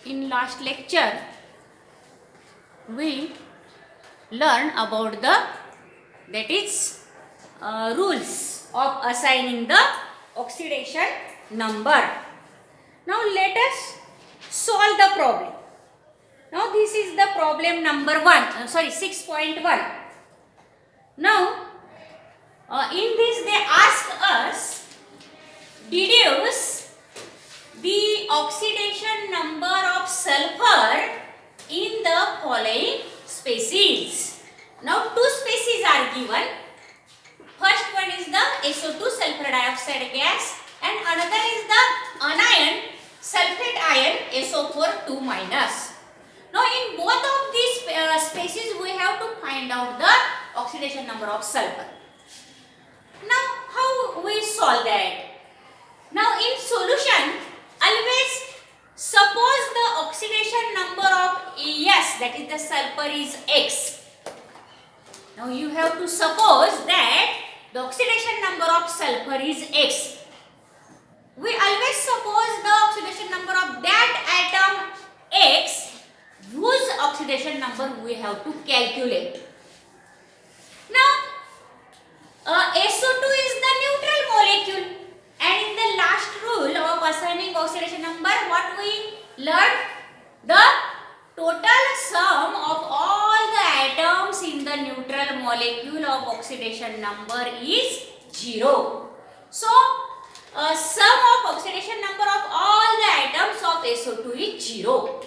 In last lecture, we learn about the rules of assigning the oxidation number. Now let us solve the problem. Now this is the problem number 6.1. Now in this they ask us deduce the oxidation number of sulfur in the following species. Now two species are given. First one is the SO2 sulfur dioxide gas and another is the anion sulfate ion SO4 2 minus. Now in both of these species we have to find out the oxidation number of sulfur. Now how we solve that? Now in solution always suppose the oxidation number of S, that is the sulfur, is X. Now you have to suppose that the oxidation number of sulfur is X. We always suppose the oxidation number of that atom X, whose oxidation number we have to calculate. Now SO2 is the neutral molecule. And in the last rule of assigning oxidation number, what we learned? The total sum of all the atoms in the neutral molecule of oxidation number is 0. So, sum of oxidation number of all the atoms of SO2 is 0.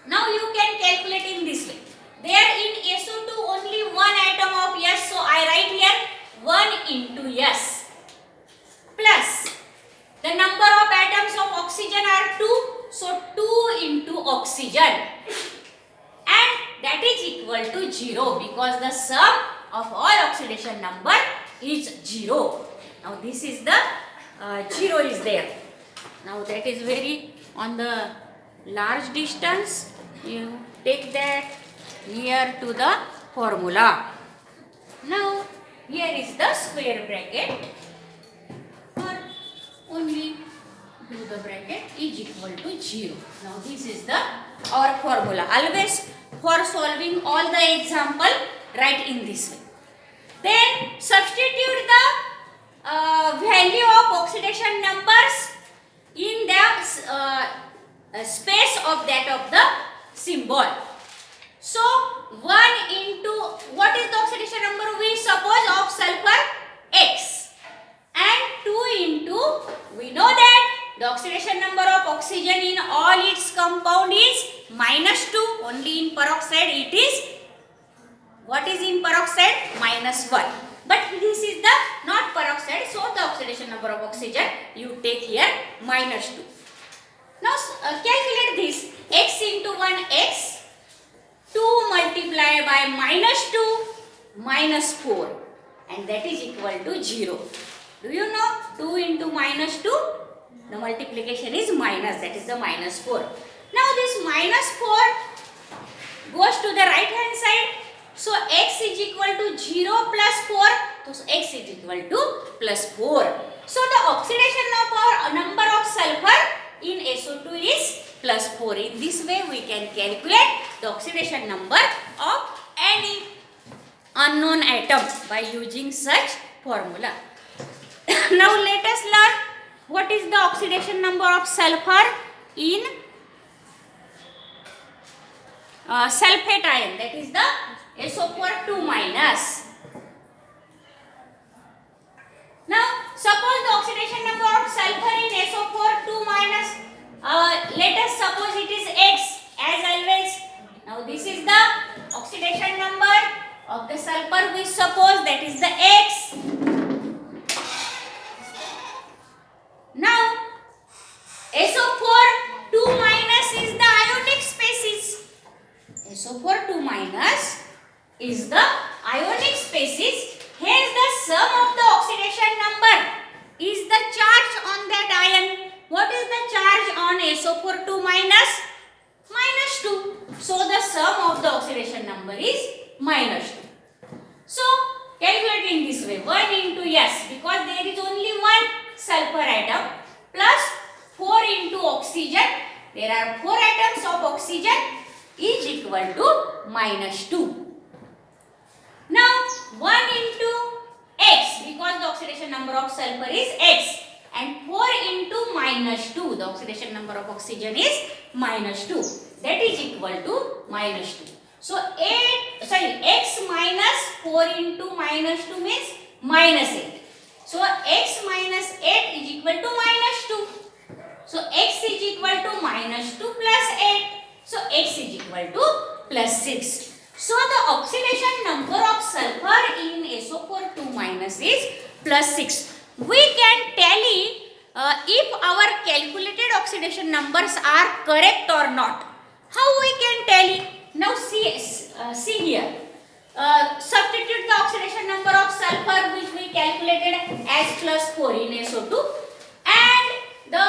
Now you can calculate in this way. There in SO2 only one atom of S, so I write here 1 into S. Plus the number of atoms of oxygen are 2, so 2 into oxygen, and that is equal to 0 because the sum of all oxidation number is 0. Now this is the 0 is there. Now that is very on the large distance. You take that near to the formula. Now here is the square bracket. Only do the bracket is equal to 0. Now this is the our formula. Always for solving all the example, write in this way. Then substitute the value of oxidation numbers in the space of that of the symbol. So 1 into, what is the oxidation number we suppose of sulfur? X. And 2 into, we know that the oxidation number of oxygen in all its compound is -2. Only in peroxide it is, what is in peroxide? -1. But this is the not peroxide, so the oxidation number of oxygen you take here -2. Now calculate this. X into 1 X, 2 multiplied by -2 -4, and that is equal to 0. Do you know 2 into -2? The multiplication is minus, that is the -4. Now this -4 goes to the right hand side. So X is equal to 0 plus 4. So X is equal to plus 4. So the oxidation number of sulfur in SO2 is plus 4. In this way we can calculate the oxidation number of any unknown atom by using such formula. Now let us learn what is the oxidation number of sulfur in sulfate ion, that is the SO4 2 minus. Now suppose the oxidation number of sulfur in SO4 2 minus, let us suppose it is X as always. Now this is the oxidation number of the sulfur we suppose, that is the X. Now SO4 2 minus is the ionic species. SO4 2 minus is the ionic species. Hence the sum of the oxidation number is the charge on that ion. What is the charge on SO4 2 minus? -2. So the sum of the oxidation number is -2. So calculate in this way. 1 into S, because there is only one sulfur atom, plus 4 into oxygen there are 4 atoms of oxygen is equal to -2. Now 1 into X, because the oxidation number of sulfur is X, and 4 into -2, the oxidation number of oxygen is -2, that is equal to -2. So X minus 4 into -2 means -8. So X minus 8 is equal to -2. So X is equal to -2 plus 8. So X is equal to +6. So the oxidation number of sulfur in SO4 2 minus is +6. We can tally if our calculated oxidation numbers are correct or not. How we can tally? Now see here. Substitute the oxidation number of sulfur which we calculated as +4 in SO2 and the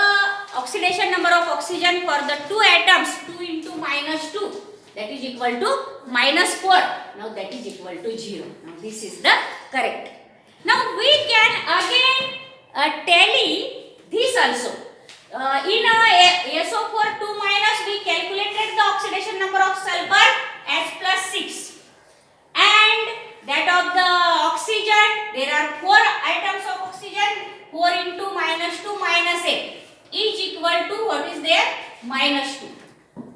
oxidation number of oxygen for the 2 atoms, 2 into -2, that is equal to -4. Now that is equal to 0. Now this is the correct. Now we can again tally this also. In SO4 2 minus we calculated the oxidation number of sulfur as +6 and that of the oxygen, there are 4 atoms of oxygen, 4 into -2 minus 8 is equal to what is there? -2.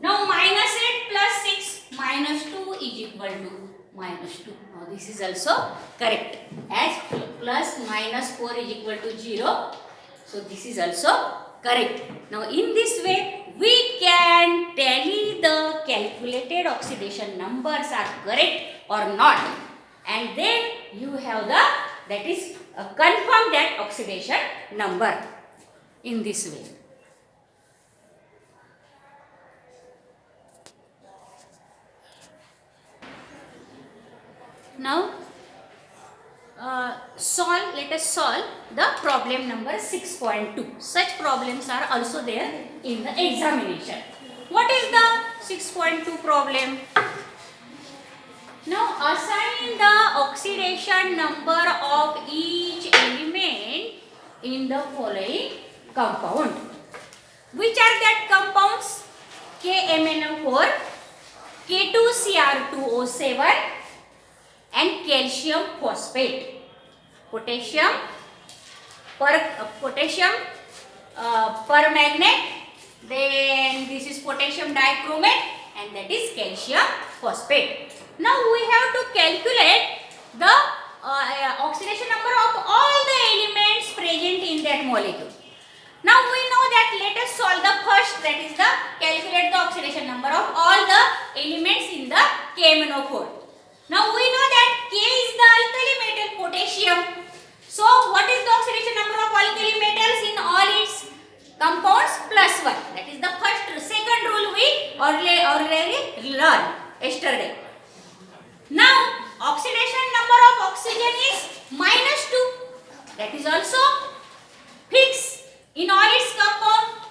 Now -8 plus 6 -2 is equal to -2. Now this is also correct, as plus -4 is equal to 0. So this is also correct. Now in this way we can tally the calculated oxidation numbers are correct or not, and then you have the, that is confirm that oxidation number in this way. Now let us solve the problem number 6.2. Such problems are also there in the examination. What is the 6.2 problem? Now assign the oxidation number of each element in the following compound. Which are that compounds? KMnO4, K2Cr2O7 and calcium phosphate. Potassium permanganate, then this is potassium dichromate, and that is calcium phosphate. Now we have to calculate the oxidation number of all the elements present in that molecule. Now we know that, let us solve the first, that is the calculate the oxidation number of all the elements in the KMnO4. Now we know that K is the alkali metal potassium. So what is the oxidation number of alkali metals in all its compounds? +1. That is the second rule we already learned yesterday. Now oxidation number of oxygen is -2. That is also fixed in all its compound.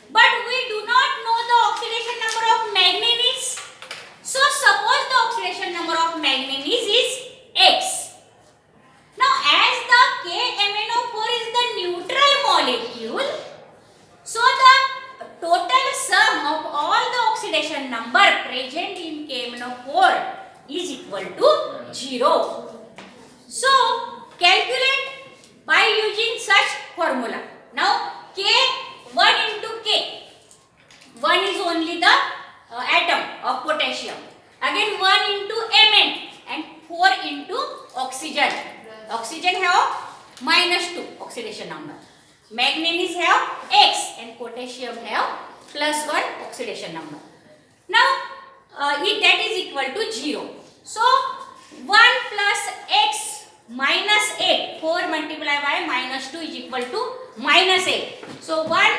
But we do not know the oxidation number of manganese. So suppose the oxidation number of manganese is X. Now as the KMnO4 is the neutral molecule, so the total sum of all the oxidation number present in KMnO4 is equal to 0. So calculate by using such formula. Now K 1 into K. 1 is only the atom of potassium. Again 1 into Mn and 4 into oxygen. Oxygen have -2 oxidation number. Manganese have X and potassium have +1 oxidation number. Now that is equal to 0. So 1 plus X minus 8. 4 multiplied by -2 is equal to -8. So 1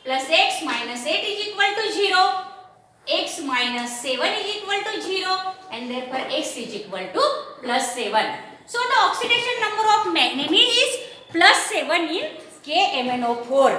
plus X minus 8 is equal to 0. X minus 7 is equal to 0, and therefore X is equal to +7. So the oxidation number of manganese is +7 in KMnO4.